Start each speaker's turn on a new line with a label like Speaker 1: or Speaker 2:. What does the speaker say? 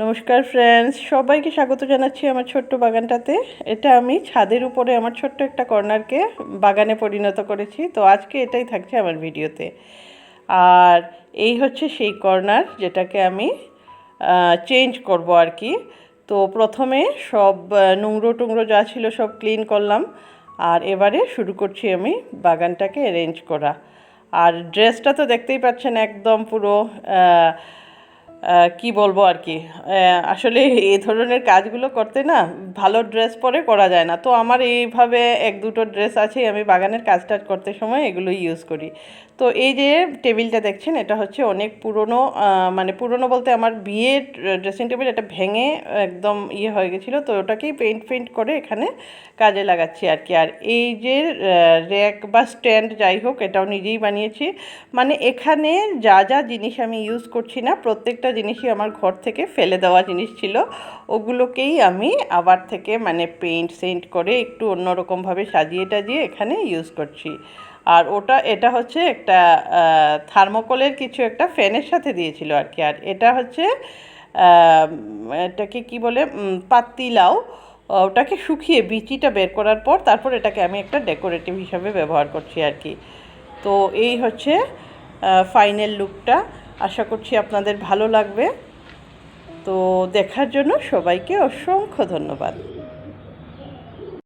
Speaker 1: নমস্কার ফ্রেন্ডস, সবাইকে স্বাগত জানাচ্ছি আমার ছোট্ট বাগানটাতে। এটা আমি ছাদের উপরে আমার ছোট্ট একটা কর্নারকে বাগানে পরিণত করেছি। তো আজকে এটাই থাকছে আমার ভিডিওতে। আর এই হচ্ছে সেই কর্নার যেটাকে আমি চেঞ্জ করব আর কি। তো প্রথমে সব নোংরো টুংরো যা ছিল সব ক্লিন করলাম, আর এবারে শুরু করছি আমি বাগানটাকে অ্যারেঞ্জ করা। আর ড্রেসটা তো দেখতেই পাচ্ছেন, একদম পুরো কি বলবো আর কি। আসলে এই ধরনের কাজগুলো করতে না ভালো ড্রেস পরে করা যায় না। তো আমার এইভাবে এক দুটো ড্রেস আছে, আমি বাগানের কাজ টাজ করতে সময় এগুলো ইউজ করি। তো এই যে টেবিলটা দেখছেন, এটা হচ্ছে অনেক পুরনো, মানে পুরনো বলতে আমার বিয়ের ড্রেসিং টেবিল। এটা ভেঙে একদম হয়ে গেছিলো, তো ওটাকেই পেন্ট করে এখানে কাজে লাগাচ্ছি আর কি। আর এই যে র্যাক বা স্ট্যান্ড যাই হোক, এটাও নিজেই বানিয়েছি। মানে এখানে যা যা জিনিস আমি ইউজ করছি না, প্রত্যেকটা জিনিসই আমার ঘর থেকে ফেলে দেওয়া জিনিস ছিল। ওগুলোকেই আমি আবার থেকে মানে সেন্ট করে একটু অন্যরকমভাবে সাজিয়ে টাজিয়ে এখানে ইউজ করছি। আর এটা হচ্ছে একটা থার্মোকলের কিছু একটা ফ্যানের সাথে দিয়েছিল আর কি। আর এটা হচ্ছে এটাকে কি বলে, পাতিলাও। ওটাকে শুকিয়ে বিচিটা বের করার পর তারপর এটাকে আমি একটা ডেকোরেটিভ হিসাবে ব্যবহার করছি আর কি। তো এই হচ্ছে ফাইনাল লুকটা। আশা করছি আপনাদের ভালো লাগবে। তো দেখার জন্য সবাইকে অসংখ্য ধন্যবাদ।